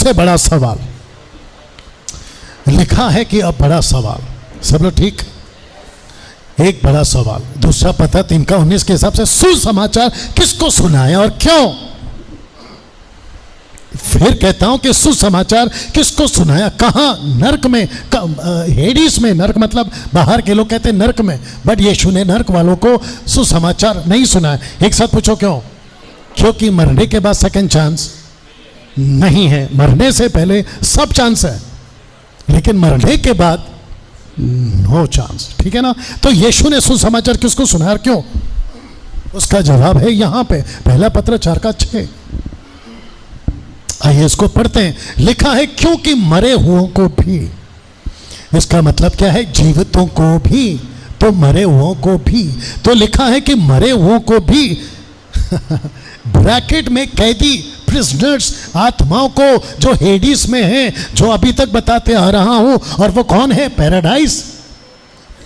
सबसे बड़ा सवाल लिखा है कि अब बड़ा सवाल, सब लोग ठीक? एक बड़ा सवाल। दूसरा पता 3:19 के हिसाब से सुसमाचार किसको सुनाया और क्यों? फिर कहता हूं कि सुसमाचार किसको सुनाया, कहां? नरक में, हेडिस में। नरक मतलब बाहर के लोग कहते हैं नरक में, बट यीशु ने नरक वालों को सुसमाचार नहीं सुनाया। एक साथ पूछो क्यों? क्योंकि मरने के बाद सेकंड चांस नहीं है। मरने से पहले सब चांस है, लेकिन मरने के बाद नो चांस। ठीक है ना? तो यीशु ने सुसमाचार किसको सुनाया और क्यों? उसका जवाब है यहां पे, पहला पत्र 4:6। आइए इसको पढ़ते हैं। लिखा है क्योंकि मरे हुओं को भी, इसका मतलब क्या है? जीवितों को भी, तो मरे हुओं को भी। तो लिखा है कि मरे हुओं को भी ब्रैकेट में कैदी, प्रिजनर्स, आत्माओं को जो हेडिस में है, जो अभी तक बताते आ रहा हूं, और वो कौन है? पैराडाइज।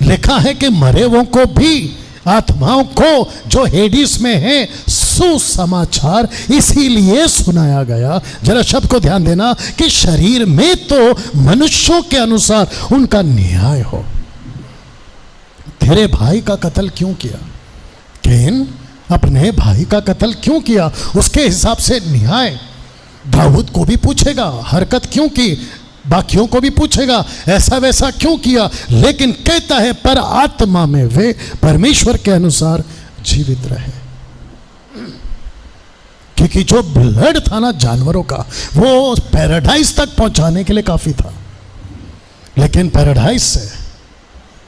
लिखा है कि मरे हुओं को भी, आत्माओं को जो हेडिस में है, सुसमाचार इसीलिए सुनाया गया। जरा शब्द को ध्यान देना कि शरीर में तो मनुष्यों के अनुसार उनका न्याय हो। तेरे भाई का कत्ल क्यों किया? कैन अपने भाई का कत्ल क्यों किया? उसके हिसाब से न्याय। दाऊद को भी पूछेगा हरकत क्यों की, बाकियों को भी पूछेगा ऐसा वैसा क्यों किया, लेकिन कहता है पर आत्मा में वे परमेश्वर के अनुसार जीवित रहे। क्योंकि जो ब्लड था ना जानवरों का, वो पैराडाइज तक पहुंचाने के लिए काफी था, लेकिन पैराडाइज से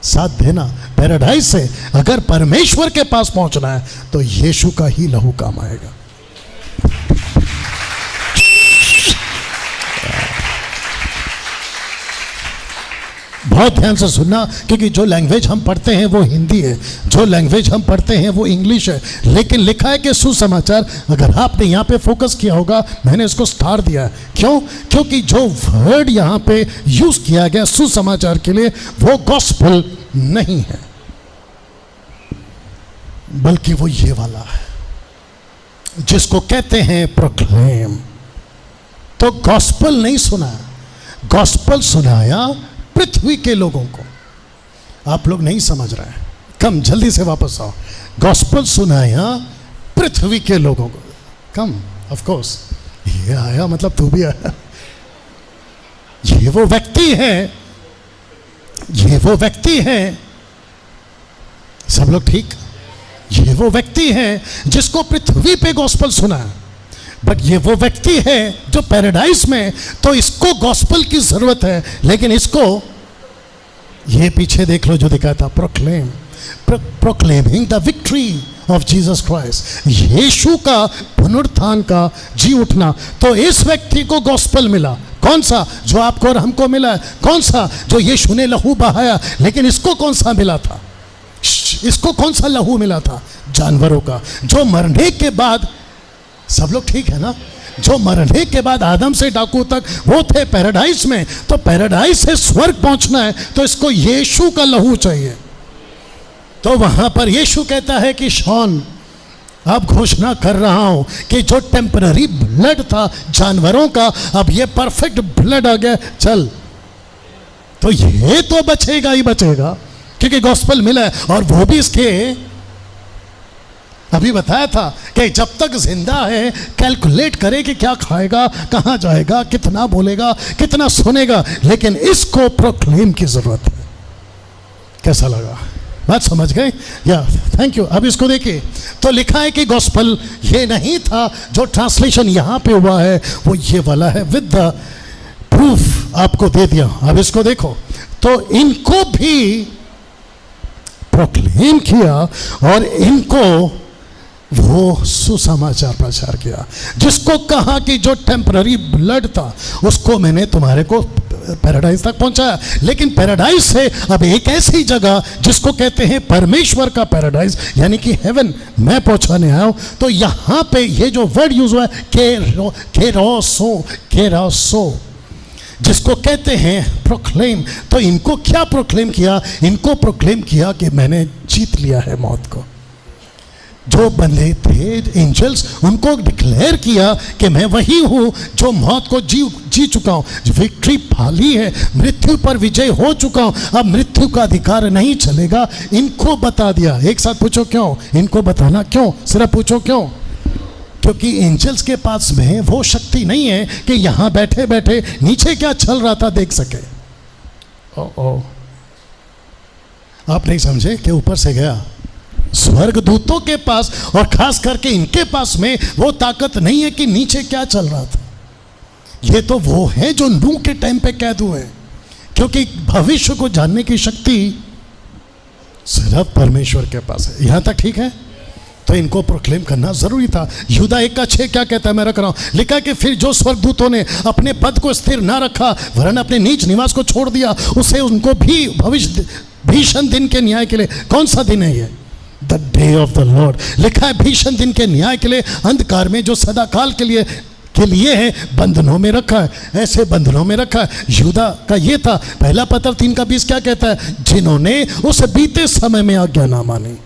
साथ देना, पैराडाइज से अगर परमेश्वर के पास पहुंचना है तो यीशु का ही लहू काम आएगा। बहुत ध्यान से सुनना, क्योंकि जो लैंग्वेज हम पढ़ते हैं वो हिंदी है, जो लैंग्वेज हम पढ़ते हैं वो इंग्लिश है, लेकिन लिखा है कि सुसमाचार। अगर आपने यहाँ पे फोकस किया होगा, मैंने इसको स्टार दिया है। क्यों? क्योंकि जो वर्ड यहाँ पे यूज किया गया सुसमाचार के लिए, वो गॉस्पेल नहीं है, बल्कि वो ये वाला है जिसको कहते हैं प्रोक्लेम। तो गॉस्पेल नहीं सुनाया, गॉस्पेल सुनाया पृथ्वी के लोगों को। आप लोग नहीं समझ रहे हैं, कम जल्दी से वापस आओ। गॉस्पेल सुनाया पृथ्वी के लोगों को। कम, ऑफ कोर्स ये आया मतलब तू भी आया। ये वो व्यक्ति है, ये वो व्यक्ति है, सब लोग ठीक? ये वो व्यक्ति है जिसको पृथ्वी पे गॉस्पेल सुना है, बट ये वो व्यक्ति है जो पैराडाइज में, तो इसको गॉस्पेल की जरूरत है, लेकिन इसको ये पीछे देख लो जो दिखाया था, proclaim, proclaiming the victory of Jesus Christ, यीशु का पुनरुत्थान का जी उठना। तो इस व्यक्ति को गॉस्पेल मिला। कौन सा? जो आपको और हमको मिला है। कौन सा? जो यीशु ने लहू बहाया। लेकिन इसको कौन सा मिला था? इसको कौन सा लहू मिला था? जानवरों का, जो मरने के बाद, सब लोग ठीक है ना, जो मरने के बाद आदम से डाकू तक वो थे पैराडाइज में, तो पैराडाइज से स्वर्ग पहुंचना है तो इसको यीशु का लहू चाहिए। तो वहां पर यीशु कहता है कि शॉन, अब घोषणा कर रहा हूं कि जो टेम्पररी ब्लड था जानवरों का, अब ये परफेक्ट ब्लड आ गया, चल। तो ये तो बचेगा ही बचेगा, क्योंकि गॉस्पेल मिला है। और वो भी इसके अभी बताया था कि जब तक जिंदा है कैलकुलेट करे कि क्या खाएगा, कहां जाएगा, कितना बोलेगा, कितना सुनेगा, लेकिन इसको प्रोक्लेम की जरूरत है। कैसा लगा? बात समझ गए? या थैंक यू। अब इसको देखिए, तो लिखा है कि गॉस्पेल ये नहीं था, जो ट्रांसलेशन यहां पे हुआ है वो ये वाला है, विद द प्रूफ आपको दे दिया। अब इसको देखो, तो इनको भी प्रोक्लेम किया और इनको वो सुसमाचार प्रचार किया, जिसको कहा कि जो टेम्पररी ब्लड था उसको मैंने तुम्हारे को पैराडाइज तक पहुंचाया, लेकिन पैराडाइज से अब एक ऐसी जगह जिसको कहते हैं परमेश्वर का पैराडाइज, यानी कि हेवन, मैं पहुंचाने आया हूं। तो यहां पे ये जो वर्ड यूज हुआ है केरोसो, जिसको कहते हैं प्रोक्लेम। तो इनको क्या प्रोक्लेम किया? इनको प्रोक्लेम किया कि मैंने जीत लिया है मौत को। जो बंदे थे एंजल्स, उनको डिक्लेयर किया कि मैं वही हूं जो मौत को जी चुका हूँ, विक्ट्री पाली है, मृत्यु पर विजय हो चुका हूँ, अब मृत्यु का अधिकार नहीं चलेगा। इनको बता दिया। एक साथ पूछो क्यों? इनको बताना क्यों? सिर्फ पूछो क्यों? क्योंकि एंजल्स के पास में वो शक्ति नहीं है कि यहाँ बैठे बैठे नीचे क्या चल रहा था देख सके। ओ आप नहीं समझे कि ऊपर से गया। स्वर्गदूतों के पास और खास करके इनके पास में वो ताकत नहीं है कि नीचे क्या चल रहा था। ये तो वो है जो नूह के टाइम पे कैद हुए, क्योंकि भविष्य को जानने की शक्ति सिर्फ परमेश्वर के पास है। यहां तक ठीक है? तो इनको प्रोक्लेम करना जरूरी था। यहूदा 1:6 क्या कहता है? मैं रख रहा हूं, लिखा कि फिर जो स्वर्गदूतों ने अपने पद को स्थिर ना रखा वरन अपने नीच निवास को छोड़ दिया, उसे उनको भी भविष्य भीषण दिन के न्याय के लिए। कौन सा दिन है ये? The day of the Lord. लिखा है भीषण दिन के न्याय के लिए अंधकार में जो सदाकाल के लिए है बंधनों में रखा है। ऐसे बंधनों में रखा है। यहूदा का ये था। पहला पत्र 3:20 क्या कहता है? जिन्होंने उस बीते समय में आज्ञा ना मानी।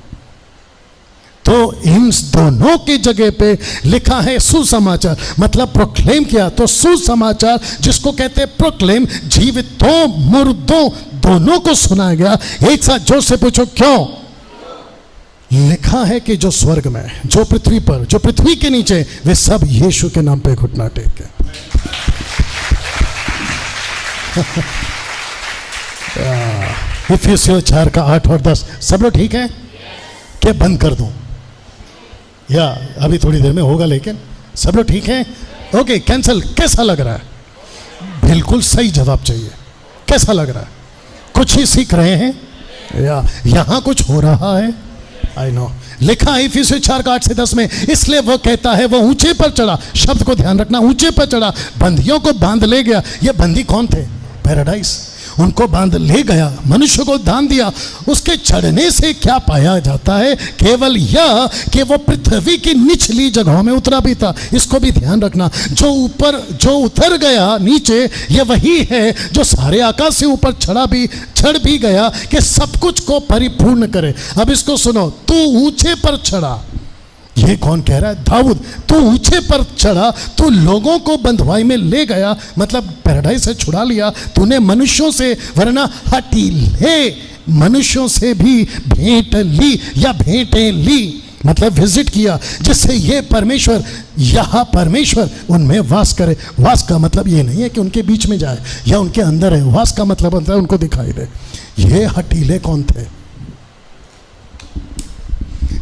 तो इन दोनों की जगह पे लिखा है सुसमाचार, मतलब प्रोक्लेम किया। तो सुसमाचार जिसको कहते हैं प्रोक्लेम, जीवितों मुर्दों दोनों को सुनाया गया। एक साथ जोर से पूछो क्यों? लिखा है कि जो स्वर्ग में, जो पृथ्वी पर, जो पृथ्वी के नीचे, वे सब यीशु के नाम पे घुटना टेक के। इफिसियों 4:8-10 सब लोग ठीक है? क्या बंद कर दूं या अभी थोड़ी देर में होगा? लेकिन सब लोग ठीक है? Okay, cancel. कैसा लग रहा है? बिल्कुल सही जवाब चाहिए। कैसा लग रहा है? कुछ ही सीख रहे हैं या यहां कुछ हो रहा है? I know. लिखा है इफिसियों 4:8-10 में, इसलिए वह कहता है वह ऊंचे पर चढ़ा। शब्द को ध्यान रखना, ऊंचे पर चढ़ा, बंदियों को बांध ले गया। ये बंदी कौन थे? पैराडाइज। उनको बांध ले गया, मनुष्य को दान दिया। उसके चढ़ने से क्या पाया जाता है? केवल यह कि वो पृथ्वी की निचली जगहों में उतरा भी था। इसको भी ध्यान रखना, जो ऊपर जो उतर गया नीचे, ये वही है जो सारे आकाश से ऊपर चढ़ भी गया कि सब कुछ को परिपूर्ण करे। अब इसको सुनो, तू ऊंचे पर चढ़ा। ये कौन कह रहा है? दाऊद। तू ऊंचे पर चढ़ा, तू लोगों को बंधुआई में ले गया, मतलब पैराडाइज से छुड़ा लिया तूने मनुष्यों से, वरना हठीले मनुष्यों से भी भेंट ली या भेंटें ली, मतलब विजिट किया, जिससे ये परमेश्वर, यहाँ परमेश्वर उनमें वास करे। वास का मतलब ये नहीं है कि उनके बीच में जाए या उनके अंदर है। वास का मतलब होता है उनको दिखाई दे। ये हठीले कौन थे?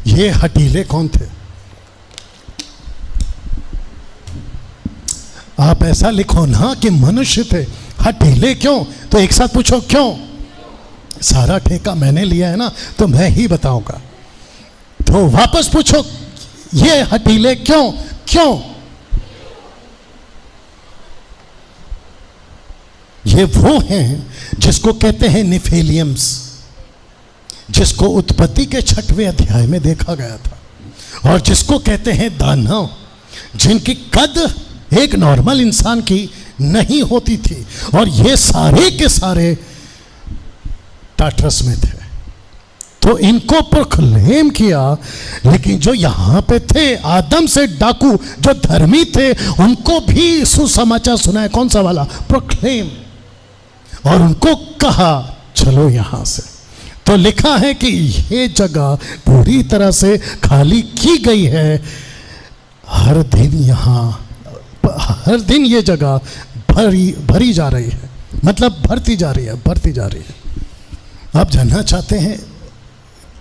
ये हठीले कौन थे? आप ऐसा लिखो ना कि मनुष्य थे। हठीले क्यों? तो एक साथ पूछो क्यों? सारा ठेका मैंने लिया है ना, तो मैं ही बताऊंगा। तो वापस पूछो, ये हठीले क्यों? क्यों? ये वो हैं जिसको कहते हैं निफेलियम्स, जिसको उत्पत्ति के 6वें अध्याय में देखा गया था, और जिसको कहते हैं दानव, जिनकी कद एक नॉर्मल इंसान की नहीं होती थी, और ये सारे के सारे टाटरस में थे। तो इनको प्रोक्लेम किया। लेकिन जो यहां पे थे, आदम से डाकू जो धर्मी थे, उनको भी सुसमाचार सुनाया। कौन सा वाला? प्रोक्लेम। और उनको कहा चलो यहां से। तो लिखा है कि ये जगह पूरी तरह से खाली की गई है। हर दिन ये जगह भरी जा रही है, मतलब भरती जा रही है। आप जानना चाहते हैं,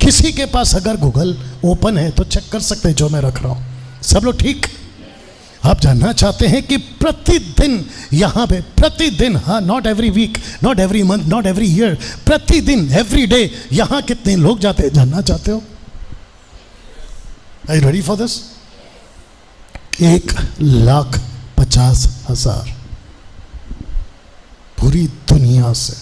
किसी के पास अगर गूगल ओपन है तो चेक कर सकते हैं जो मैं रख रहा हूं। सब लोग ठीक? आप जानना चाहते हैं कि प्रतिदिन यहाँ पे, प्रतिदिन, हाँ, not every week, not every month, not every year, प्रतिदिन, एवरी डे यहाँ कितने लोग जाते हैं? जानना चाहते हो? Are you ready for this? 1,50,000 पूरी दुनिया से।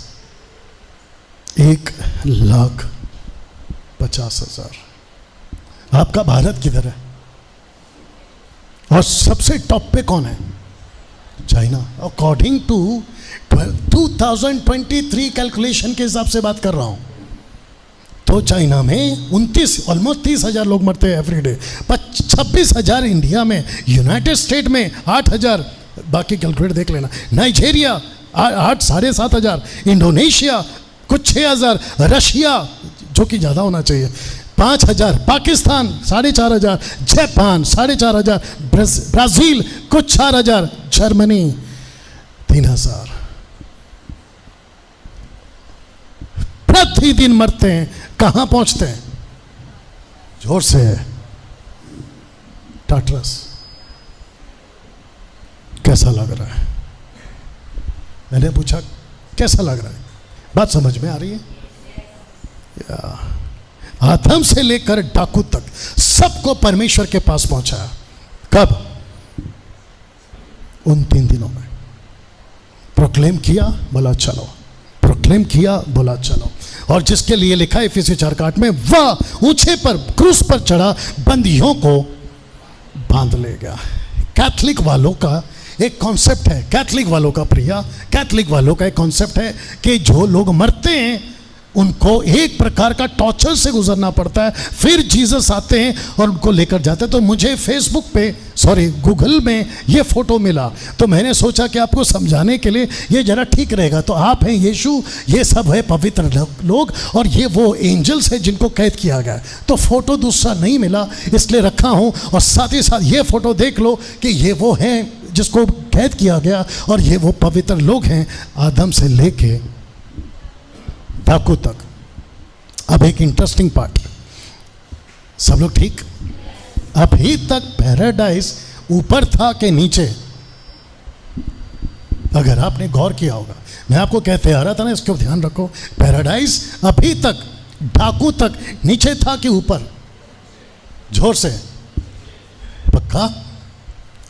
1,50,000। आपका भारत किधर है? और सबसे टॉप पे कौन है? चाइना। अकॉर्डिंग टू 2023 कैलकुलेशन के हिसाब से बात कर रहा हूं, तो चाइना में 29, ऑलमोस्ट 30,000 लोग मरते हैं एवरी डे। 26,000 इंडिया में, यूनाइटेड स्टेट में 8,000, बाकी कैलकुलेट देख लेना। नाइजीरिया 8,500, इंडोनेशिया कुछ 6,000, रशिया जो कि ज़्यादा होना चाहिए 5,000, पाकिस्तान 4,500, जापान 4,500, ब्राज़ील कुछ 4,000, जर्मनी 3,000। प्रतिदिन मरते हैं, कहाँ पहुंचते हैं? जोर से टाटरस। कैसा लग रहा है? मैंने पूछा कैसा लग रहा है? बात समझ में आ रही है? आदम से लेकर डाकू तक सबको परमेश्वर के पास पहुंचाया। कब? उन 3 दिनों में। प्रोक्लेम किया, बोला चलो। प्रोक्लेम किया, बोला चलो। और जिसके लिए लिखा है इफिसी 4:8 में, वह ऊंचे पर क्रूस पर चढ़ा, बंदियों को बांध ले गया। कैथलिक वालों का एक कॉन्सेप्ट है, कैथलिक वालों का प्रिया, कैथलिक वालों का एक कॉन्सेप्ट है कि जो लोग मरते हैं उनको एक प्रकार का टॉर्चर से गुजरना पड़ता है, फिर जीसस आते हैं और उनको लेकर जाते हैं। तो मुझे फेसबुक पे गूगल में ये फोटो मिला, तो मैंने सोचा कि आपको समझाने के लिए ये जरा ठीक रहेगा। तो आप हैं यीशु, ये सब है पवित्र लोग, और ये वो एंजल्स है जिनको कैद किया गया। तो फोटो दूसरा नहीं मिला, इसलिए रखा हूँ। और साथ ही साथ ये फोटो देख लो कि ये वो हैं जिसको कैद किया गया, और ये वो पवित्र लोग हैं आदम से लेके डाकू तक। अब एक इंटरेस्टिंग पार्ट, सब लोग ठीक? अभी तक पैराडाइज ऊपर था कि नीचे? अगर आपने गौर किया होगा, मैं आपको कहते आ रहा था ना, इसको ध्यान रखो। पैराडाइज अभी तक डाकू तक नीचे था कि ऊपर? जोर से, पक्का?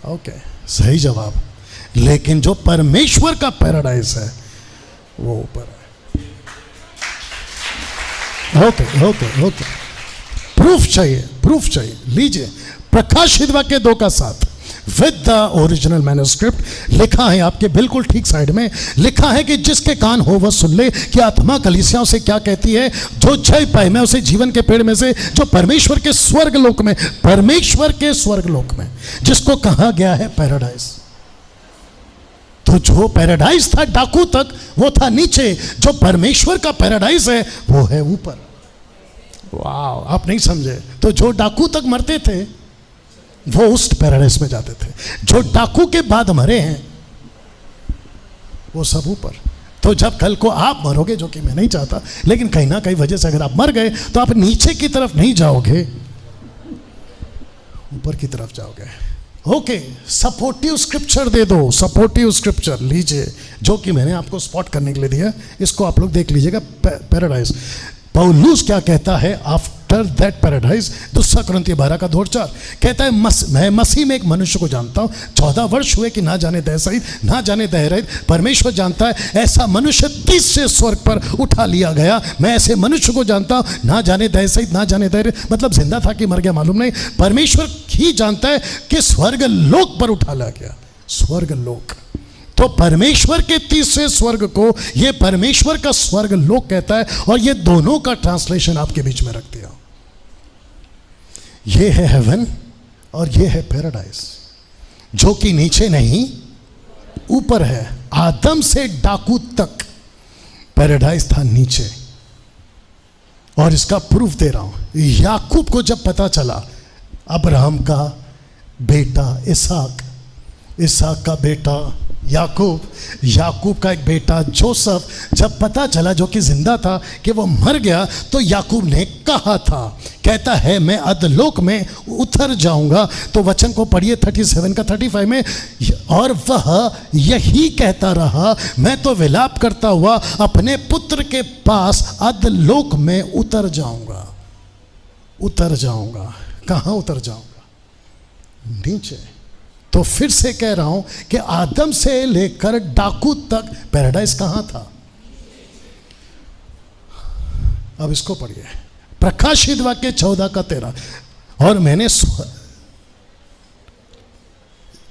ओके, सही जवाब। लेकिन जो परमेश्वर का पैराडाइज है वो ऊपर है। ओके, प्रूफ चाहिए। लीजिए, प्रकाशित वाक्य 2:7 विद द ओरिजिनल मैन्युस्क्रिप्ट लिखा है आपके बिल्कुल ठीक साइड में, लिखा है कि जिसके कान हो वह सुन ले कि आत्मा कलीसियाओं से क्या कहती है। जो जय पाए, मैं उसे जीवन के पेड़ में से, जो परमेश्वर के स्वर्गलोक में जिसको कहा गया है पैराडाइज। तो जो पैराडाइज था डाकू तक, वो था नीचे। जो परमेश्वर का पैराडाइज है वो है ऊपर। वाह, आप नहीं समझे? तो जो डाकू तक मरते थे वो उस पैराडाइज में जाते थे। जो डाकू के बाद मरे हैं वो सब ऊपर। तो जब कल को आप मरोगे, जो कि मैं नहीं चाहता, लेकिन कहीं ना कहीं वजह से अगर आप मर गए तो आप नीचे की तरफ नहीं जाओगे, ऊपर की तरफ जाओगे। ओके, सपोर्टिव स्क्रिप्चर दे दो, सपोर्टिव स्क्रिप्चर लीजिए, जो कि मैंने आपको स्पॉट करने के लिए दिया। इसको आप लोग देख लीजिएगा। पैराडाइज, पौलुस क्या कहता है आफ्टर दैट पैराडाइज? 2 कुरिन्थियों 12:2-4 कहता है, मैं मसीह में एक मनुष्य को जानता हूँ, 14 वर्ष हुए कि ना जाने दह सहित ना जाने दह रहित परमेश्वर जानता है, ऐसा मनुष्य 30 से स्वर्ग पर उठा लिया गया। मैं ऐसे मनुष्य को जानता हूँ, ना जाने दह सहित ना जाने दह रहित, मतलब जिंदा था कि मर गया मालूम नहीं, परमेश्वर ही जानता है कि स्वर्ग लोक पर उठा लिया गया। स्वर्ग लोक, तो परमेश्वर के 30वें स्वर्ग को ये परमेश्वर का स्वर्ग लोक कहता है। और ये दोनों का ट्रांसलेशन आपके बीच में रख दिया। ये है हेवन और ये है पैराडाइज, जो कि नीचे नहीं ऊपर है। आदम से डाकू तक पैराडाइज था नीचे। और इसका प्रूफ दे रहा हूं। याकूब को जब पता चला अब्राहम का बेटा इसहाक का बेटा याकूब का एक बेटा जोसेफ, जब पता चला जो कि जिंदा था कि वो मर गया, तो याकूब ने कहा था, कहता है मैं अधलोक में उतर जाऊंगा। तो वचन को पढ़िए 37 का 35 में, और वह यही कहता रहा, मैं तो विलाप करता हुआ अपने पुत्र के पास अधलोक में उतर जाऊंगा। कहाँ उतर जाऊंगा? नीचे। तो फिर से कह रहा हूं कि आदम से लेकर डाकू तक पैराडाइज कहां था? अब इसको पढ़िए, प्रकाशित वाक्य 14:13। और मैंने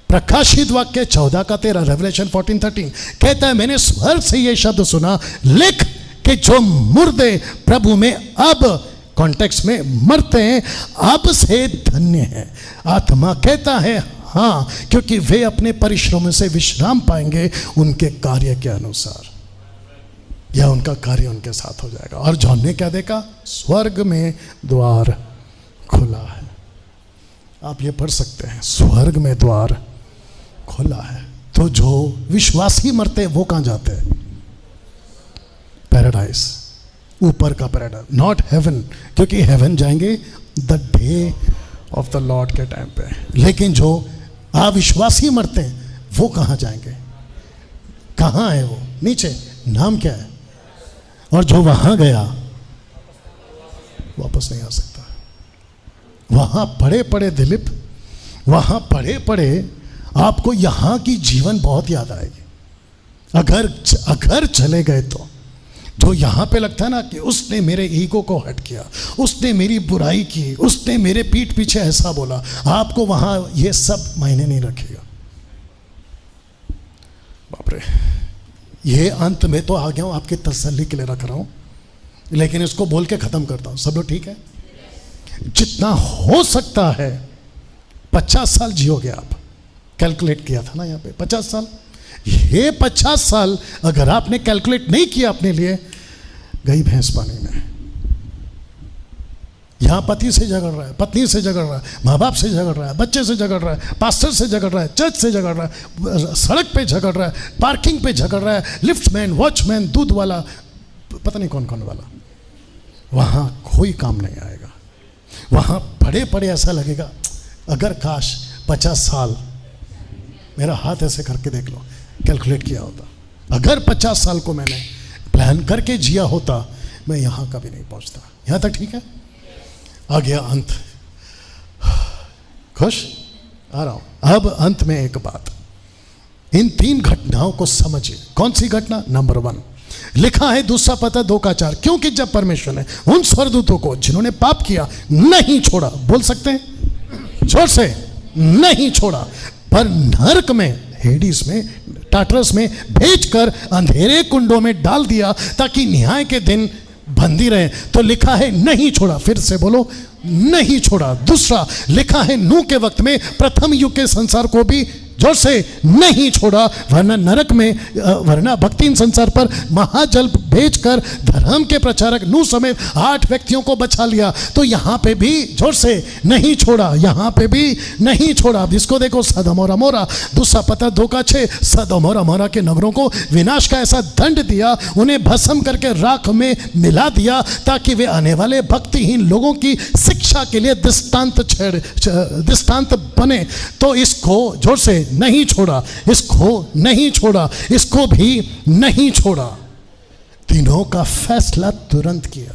प्रकाशित वाक्य 14:13, रेवलेशन 14:13 कहता है, मैंने स्वर्ग से यह शब्द सुना, लिख कि जो मुर्दे प्रभु में अब कॉन्टेक्स्ट में मरते हैं, अब से धन्य है। आत्मा कहता है हाँ, क्योंकि वे अपने परिश्रम से विश्राम पाएंगे उनके कार्य के अनुसार, या उनका कार्य उनके साथ हो जाएगा। और जॉन ने क्या देखा? स्वर्ग में द्वार खुला है। आप ये पढ़ सकते हैं, स्वर्ग में द्वार खुला है। तो जो विश्वासी मरते हैं वो कहाँ जाते हैं? पैराडाइज, ऊपर का पैराडाइज, नॉट हेवन, क्योंकि हेवन जाएंगे the day of the Lord के टाइम पे। लेकिन जो अविश्वासी मरते हैं वो कहाँ जाएंगे? कहाँ है वो? नीचे। नाम क्या है? और जो वहां गया वापस नहीं आ सकता। वहां पड़े पड़े दिलीप, वहां पड़े पड़े आपको यहां की जीवन बहुत याद आएगी। अगर चले गए तो जो यहां पे लगता है ना कि उसने मेरे ईगो को हट किया, उसने मेरी बुराई की, उसने मेरे पीठ पीछे ऐसा बोला, आपको वहां ये सब मायने नहीं रखेगा। बाप रे, ये अंत में तो आ गया हूं, आपकी तसल्ली के लिए रख रहा हूं, लेकिन इसको बोल के खत्म करता हूं। सब लोग ठीक है? जितना हो सकता है 50 साल जियोगे आप। कैलकुलेट किया था ना यहाँ पे 50 साल। ये 50 साल अगर आपने कैलकुलेट नहीं किया अपने लिए, गई भैंस पानी में। यहां पति से झगड़ रहा है, पत्नी से झगड़ रहा है, माँ बाप से झगड़ रहा है, बच्चे से झगड़ रहा है, पास्टर से झगड़ रहा है, चर्च से झगड़ रहा है, सड़क पे झगड़ रहा है, पार्किंग पे झगड़ रहा है, लिफ्टमैन, वॉचमैन, दूध वाला, पता नहीं कौन कौन वाला। वहां कोई काम नहीं आएगा। वहां पड़े पड़े ऐसा लगेगा अगर काश 50 साल, मेरा हाथ ऐसे करके देख लो, कैलकुलेट किया होता, अगर 50 साल को मैंने प्लान करके जिया होता, मैं यहां कभी नहीं पहुंचता। यहां तक ठीक है? आ गया अंत। खुश? आ रहा हूं। अब अंत में एक बात, इन 3 घटनाओं को समझिए। कौन सी घटना? नंबर 1 लिखा है दूसरा पता 2:4, क्योंकि जब परमेश्वर ने उन स्वर्गदूतों को जिन्होंने पाप किया नहीं छोड़ा, बोल सकते हैं जोर से, नहीं छोड़ा, पर नरक में, हेडिस में, टाटरस में भेजकर अंधेरे कुंडों में डाल दिया ताकि न्याय के दिन बंदी रहे। तो लिखा है नहीं छोड़ा। फिर से बोलो, नहीं छोड़ा। दूसरा लिखा है नूह के वक्त में प्रथम युग के संसार को भी जोर से नहीं छोड़ा, वरना नरक में, वरना भक्तिहीन संसार पर महाजल भेजकर धर्म के प्रचारक नूह समेत 8 व्यक्तियों को बचा लिया। तो यहां पे भी जोर से नहीं छोड़ा, यहां पे भी नहीं छोड़ा। इसको देखो, सदोम और अमोरा, दूसरा पता 2:6, सदोम और अमोरा के नगरों को विनाश का ऐसा दंड दिया, उन्हें भस्म करके राख में मिला दिया, ताकि वे आने वाले भक्तिहीन लोगों की शिक्षा के लिए दृष्टांत बने। तो इसको जोर से नहीं छोड़ा, इसको नहीं छोड़ा, इसको भी नहीं छोड़ा। तीनों का फैसला तुरंत किया।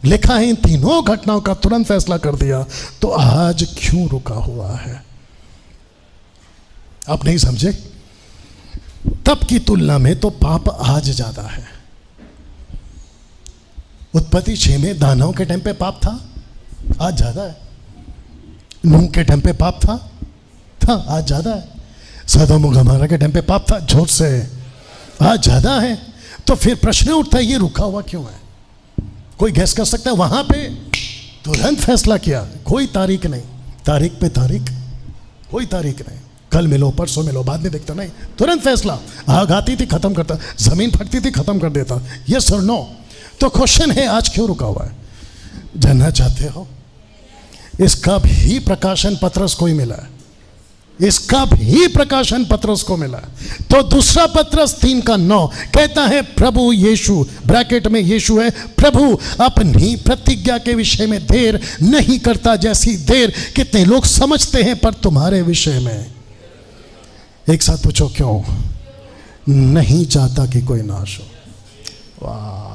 लिखा है इन तीनों घटनाओं का तुरंत फैसला कर दिया। तो आज क्यों रुका हुआ है? आप नहीं समझे? तब की तुलना में तो पाप आज ज्यादा है। उत्पत्ति 6 में दानव के टाइम पे पाप था, आज ज्यादा है। नूह के टाइम पे पाप था, आज ज्यादा है। सदोम और गमोरा के टाइम पे पाप था, जोर से, आज ज्यादा है। तो फिर प्रश्न उठता है, ये रुका हुआ क्यों है? कोई गैस कर सकता है? वहां पे तुरंत फैसला किया, कोई तारीख नहीं, तारीख पे तारीख, कोई तारीख नहीं, कल मिलो, परसों मिलो, बाद में देखता नहीं, तुरंत फैसला। आग आती थी खत्म करता, जमीन फटती थी खत्म कर देता, यस और नो। तो क्वेश्चन है आज क्यों रुका हुआ है? जानना चाहते हो? इसका भी प्रकाशन पत्रस को ही मिला है, इसका भी प्रकाशन पत्रस को मिला है। तो दूसरा पत्रस 3:9 कहता है, प्रभु यीशु, ब्रैकेट में यीशु है, प्रभु अपनी प्रतिज्ञा के विषय में देर नहीं करता, जैसी देर कितने लोग समझते हैं, पर तुम्हारे विषय में। एक साथ पूछो, क्यों नहीं चाहता कि कोई नाश हो? वाह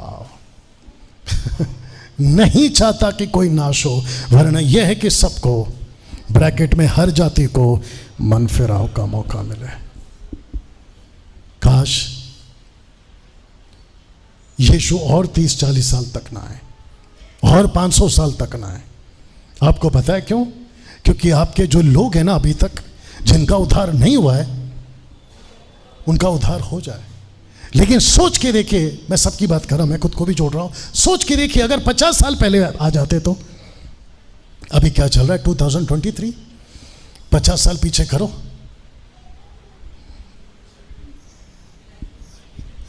नहीं चाहता कि कोई नाश हो, वरना यह है कि सबको, ब्रैकेट में हर जाति को, मन फिराव का मौका मिले। काश यीशु और 30-40 साल तक ना आए, और 500 साल तक ना आए। आपको पता है क्यों? क्योंकि आपके जो लोग हैं ना अभी तक, जिनका उद्धार नहीं हुआ है, उनका उद्धार हो जाए। लेकिन सोच के देखिए, मैं सबकी बात कर रहा हूं, मैं खुद को भी जोड़ रहा हूं, सोच के देखिए अगर 50 साल पहले आ जाते तो। अभी क्या चल रहा है? 2023। 50 साल पीछे करो,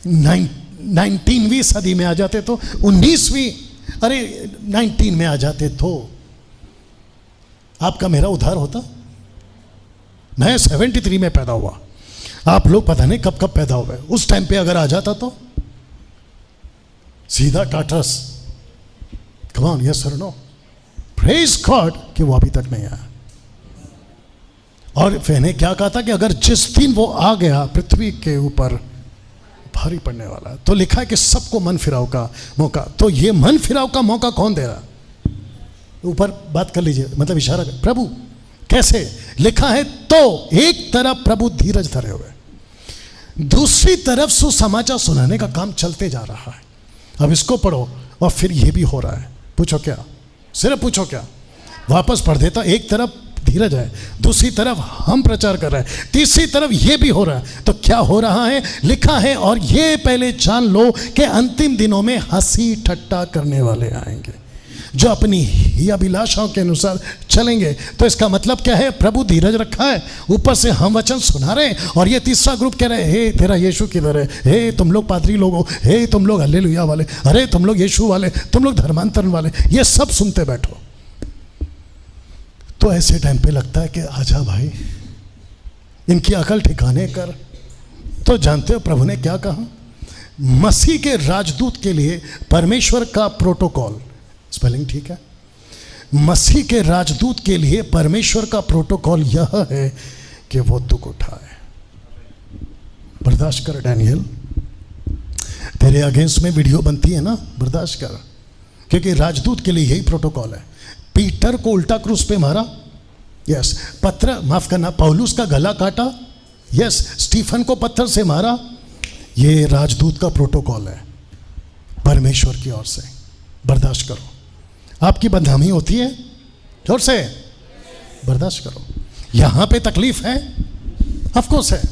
19वीं सदी में आ जाते तो, 19वीं, अरे 19 में आ जाते तो आपका मेरा उद्धार होता। मैं 73 में पैदा हुआ, आप लोग पता नहीं कब कब पैदा हुए। उस टाइम पे अगर आ जाता तो सीधा टाटस, कम ऑन, यस और नो, प्रेज गॉड कि वो अभी तक नहीं आया। और मैंने क्या कहा था कि अगर जिस दिन वो आ गया पृथ्वी के ऊपर भारी पड़ने वाला, तो लिखा है कि सबको मन फिराव का मौका। तो ये मन फिराव का मौका कौन दे रहा? ऊपर बात कर लीजिए, मतलब इशारा कर, प्रभु कैसे? लिखा है तो एक तरफ प्रभु धीरज धरे हुए, दूसरी तरफ सुसमाचार सुनाने का काम चलते जा रहा है। अब इसको पढ़ो और फिर ये भी हो रहा है। पूछो क्या? सिर्फ पूछो क्या? वापस पढ़ देता। एक तरफ धीरज है, दूसरी तरफ हम प्रचार कर रहे हैं, तीसरी तरफ ये भी हो रहा है। तो क्या हो रहा है? लिखा है और ये पहले जान लो कि अंतिम दिनों में हंसी ठट्टा करने वाले आएंगे जो अपनी ही अभिलाषाओं के अनुसार चलेंगे। तो इसका मतलब क्या है? प्रभु धीरज रखा है, ऊपर से हम वचन सुना रहे हैं, और ये तीसरा ग्रुप कह रहे हैं हे तेरा यीशु किधर है, हे तुम लोग पादरी लोग हो, हे तुम लोग हालेलुया वाले, अरे तुम लोग यीशु वाले, तुम लोग धर्मांतरण वाले, ये सब सुनते बैठो। तो ऐसे टाइम पे लगता है कि आजा भाई, इनकी अकल ठिकाने कर। तो जानते हो प्रभु ने क्या कहा? मसीह के राजदूत के लिए परमेश्वर का प्रोटोकॉल, स्पेलिंग ठीक है, मसीह के राजदूत के लिए परमेश्वर का प्रोटोकॉल यह है कि वो दुख उठाए। बर्दाश्त कर डैनियल, तेरे अगेंस्ट में वीडियो बनती है ना, बर्दाश्त कर, क्योंकि राजदूत के लिए यही प्रोटोकॉल है। पीटर को उल्टा क्रूस पे मारा, यस। माफ करना, पौलुस का गला काटा, यस। स्टीफन को पत्थर से मारा, ये राजदूत का प्रोटोकॉल है परमेश्वर की ओर से। बर्दाश्त करो। आपकी बदनामी होती है, जोर से बर्दाश्त करो। यहां पे तकलीफ है, ऑफ कोर्स है।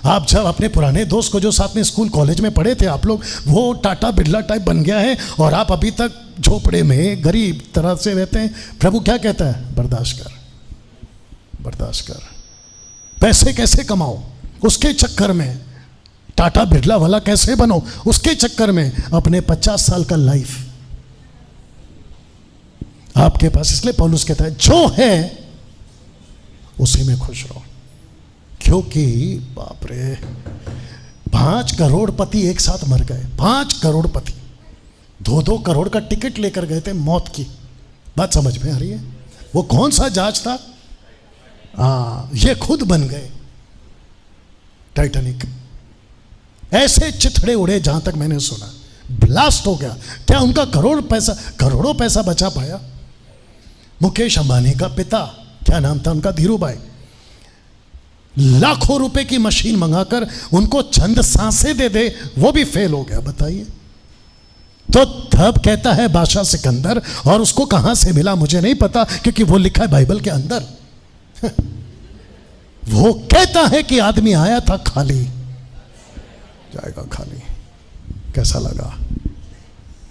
आप जब अपने पुराने दोस्त को जो साथ में स्कूल कॉलेज में पढ़े थे, आप लोग, वो टाटा बिरला टाइप बन गया है और आप अभी तक झोपड़े में गरीब तरह से रहते हैं। प्रभु क्या कहता है? बर्दाश्त कर, बर्दाश्त कर। पैसे कैसे कमाओ, उसके चक्कर में टाटा बिरला वाला कैसे बनो, उसके चक्कर में अपने 50 साल का लाइफ आपके पास। इसलिए पौलुस कहता है जो है उसी में खुश रहो, क्योंकि बाप रे 5 करोड़पति एक साथ मर गए। 5 करोड़पति 2-2 करोड़ का टिकट लेकर गए थे मौत की। बात समझ में आ रही है? वो कौन सा जहाज था? ये खुद बन गए टाइटैनिक। ऐसे चिथड़े उड़े जहां तक मैंने सुना, ब्लास्ट हो गया। क्या उनका करोड़ों पैसा बचा पाया? मुकेश अंबानी का पिता, क्या नाम था उनका? धीरू भाई, लाखों रुपए की मशीन मंगाकर उनको चंद सांसें दे दे, वो भी फेल हो गया। बताइए। तो तब कहता है बादशाह सिकंदर, और उसको कहां से मिला मुझे नहीं पता, क्योंकि वो लिखा है बाइबल के अंदर। वो कहता है कि आदमी आया था खाली, जाएगा खाली। कैसा लगा?